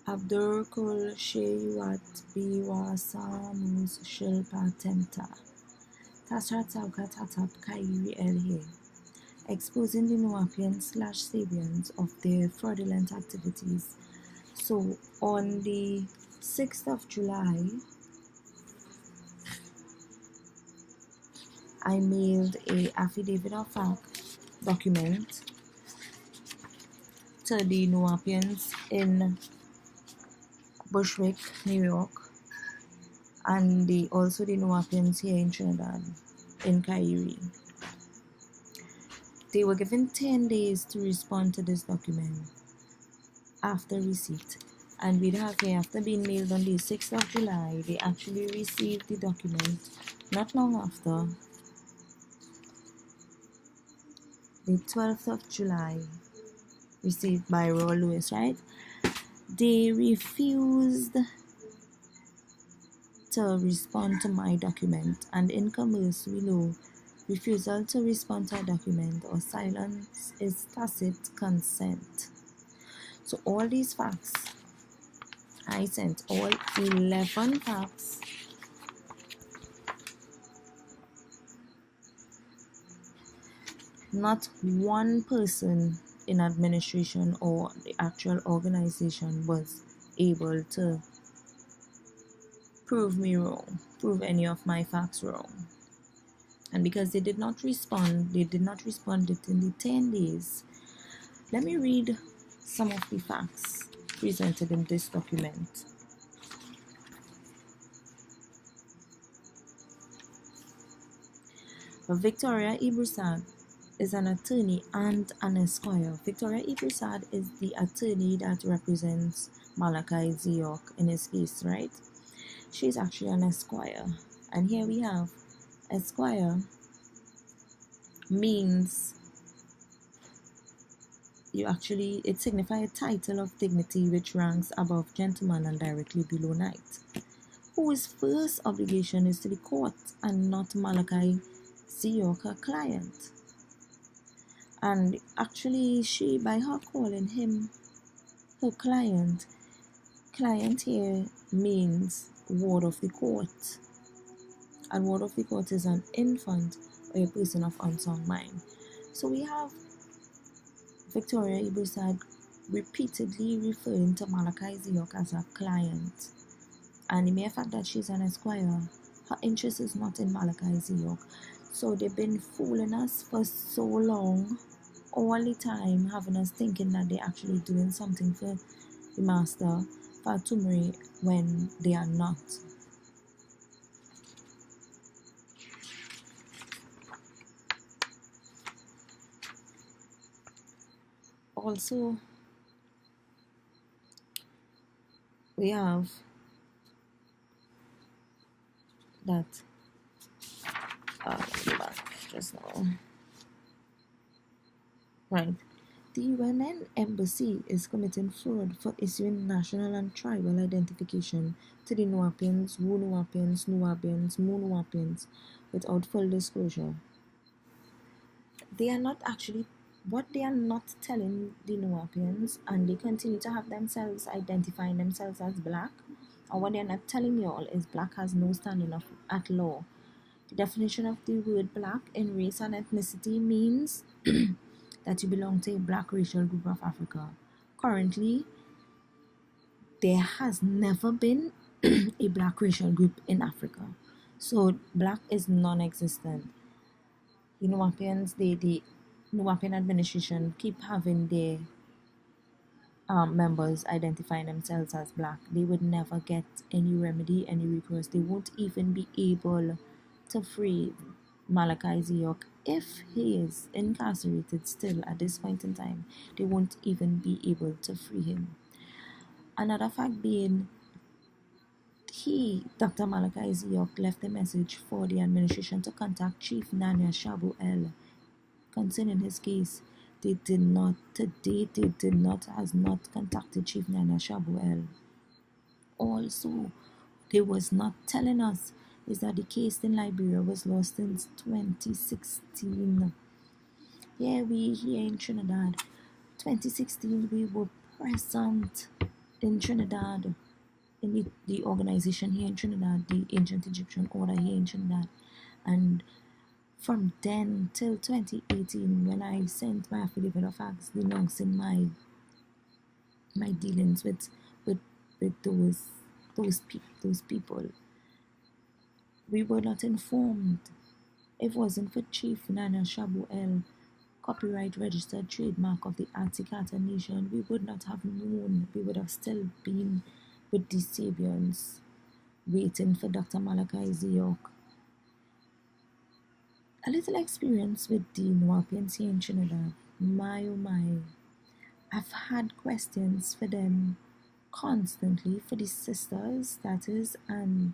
Abdur kul sheyuat biwa samus shilpa temta. Tasrat Saukat Hatap Kairi Elhe, exposing the Nuwaupians / Sabeans of their fraudulent activities. So on the 6th of July, I mailed a affidavit of fact document to the Nuwaupians in Bushwick, New York, and also the Nuwaupians here in Trinidad, in Kairi. They were given 10 days to respond to this document after receipt. And we'd have here, after being mailed on the 6th of July, they actually received the document not long after, the 12th of July, received by Raw Lewis, right? They refused to respond to my document, and in commerce we know refusal to respond to a document or silence is tacit consent. So all these facts, I sent all 11 facts not one person in administration or the actual organization was able to prove me wrong, prove any of my facts wrong. And because they did not respond within the 10 days. Let me read some of the facts presented in this document. Victoria E. Broussard is an attorney and an esquire. Victoria E. Broussard is the attorney that represents Malachi Ziok in his case, right? She's actually an esquire. And here we have esquire means it signifies a title of dignity which ranks above gentleman and directly below knight, whose first obligation is to the court and not Malachi Ziok, her client. And actually she, by her calling him her client here means ward of the court. And ward of the court is an infant or a person of unsound mind. So we have Victoria E. Broussard repeatedly referring to Malachi Ziok as her client. And the mere fact that she's an esquire, her interest is not in Malachi Ziok. So they've been fooling us for so long, all the time, having us thinking that they're actually doing something for the master, for Tumri, when they are not. Also, we have that go back just now. Right. The UNN embassy is committing fraud for issuing national and tribal identification to the Nuwaupians, Nuwaupians, Nuwaupians without full disclosure. They are not actually what they are not telling the Nuwaupians, and they continue to have themselves identifying themselves as black. And what they are not telling you all is black has no standing at law. The definition of the word black in race and ethnicity means that you belong to a black racial group of Africa. Currently, there has never been a black racial group in Africa. So black is non-existent. The Nuwaupians, the Nuwaupian administration keep having their members identifying themselves as black. They would never get any remedy, any recourse. They won't even be able to free Malachi Ziok. If he is incarcerated still at this point in time, they won't even be able to free him. Another fact being, Dr. Malachi Ziok, left a message for the administration to contact Chief Nanya Shabu El concerning his case. They did not, to date, has not contacted Chief Nanya Shabu El. Also, they was not telling us is that the case in Liberia was lost since 2016. Yeah, we here in Trinidad, 2016, we were present in Trinidad, in the organization here in Trinidad, the Ancient Egyptian Order here in Trinidad. And from then till 2018, when I sent my affidavit of facts denouncing my dealings with those people, we were not informed. If it wasn't for Chief Nana Shabuel, copyright registered trademark of the Atikata Nation, we would not have known. We would have still been with the Sabeans, waiting for Dr. Malachi Ziyok. A little experience with the Nuwaupians here in Trinidad. My oh my. I've had questions for them constantly, for the sisters, that is, and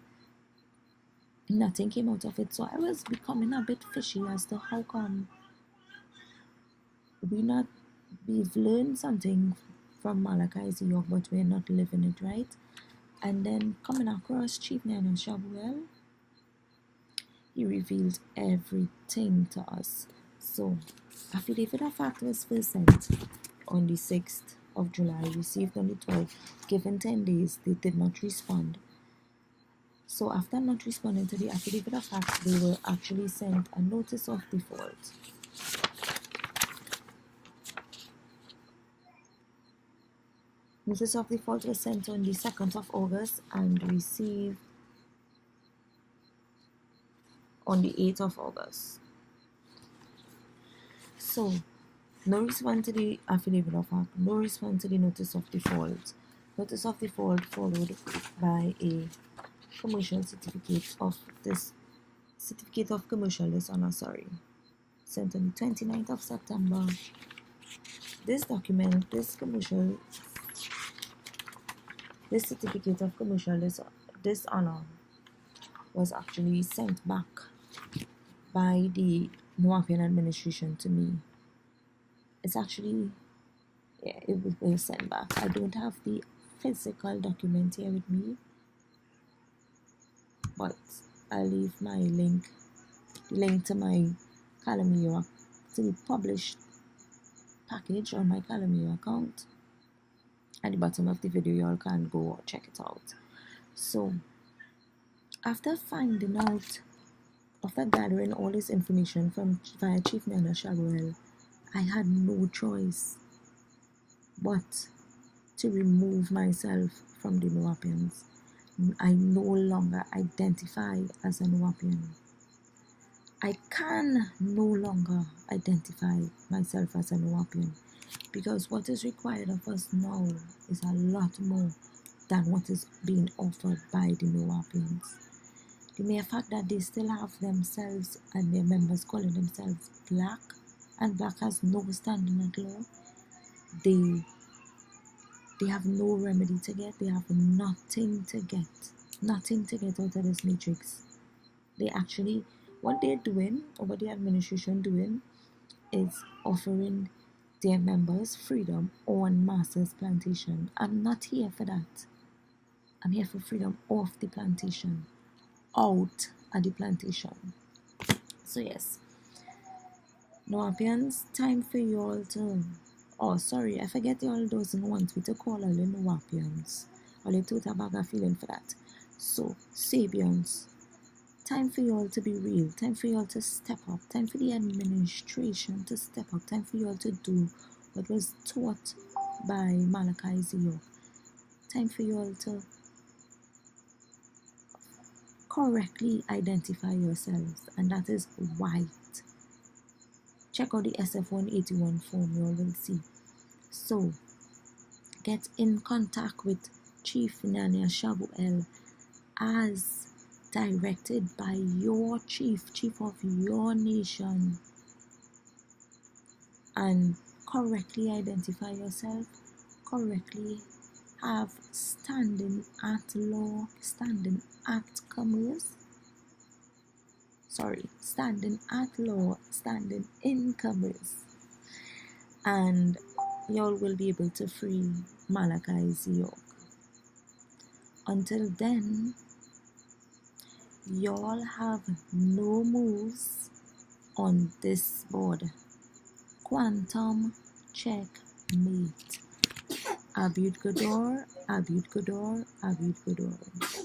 nothing came out of it. So I was becoming a bit fishy as to how come we've learned something from Malachi Ziyok, but we're not living it, right? And then coming across Chief Nana Shabuel, he revealed everything to us. So, affidavit of fact was first sent on the 6th of July, received on the 12th. Given 10 days, they did not respond. So, after not responding to the affidavit of fact, they were actually sent a notice of default. Notice of default was sent on the 2nd of August and received on the 8th of August. So, no response to the affidavit of fact, no response to the notice of default. Notice of default followed by a commercial certificate of commercial dishonor, sent on the 29th of September. This document, this certificate of commercial dishonor was actually sent back by the Nuwaupian administration to me. It's actually, it was sent back. I don't have the physical document here with me, but I'll leave my the link to my Calamio, to the published package on my Calamio account at the bottom of the video. Y'all can go check it out. So, after gathering all this information via Chief Nana Shabuel, I had no choice but to remove myself from the Nuwaupians. I no longer identify as a Nuwaupian. I can no longer identify myself as a Nuwaupian, because what is required of us now is a lot more than what is being offered by the Nuwaupians. The mere fact that they still have themselves and their members calling themselves black, and black has no standing at law, they have no remedy to get. They have nothing to get out of this matrix. They actually, what they're doing, or what the administration doing, is offering their members freedom on master's plantation. I'm not here for that. I'm here for freedom off the plantation, out at the plantation. So yes, Nuwaupians, time for you all to, I forget y'all doesn't want me to call all the Nuwaupians. All the total bag of feeling for that. So, Sabeans, time for you all to be real. Time for you all to step up. Time for the administration to step up. Time for you all to do what was taught by Malachi Ziyok. Time for you all to correctly identify yourselves, and that is white. Check out the SF-181 form, you all will see. So, get in contact with Chief Nana Shabuel as directed by your chief of your nation, and correctly identify yourself, correctly have standing at law, standing at commerce, standing at law, standing in commerce, and y'all will be able to free Malachi Ziyok. Until then, y'all have no moves on this board. Quantum checkmate. Abud Gador, Abud Gador, Abud Gador.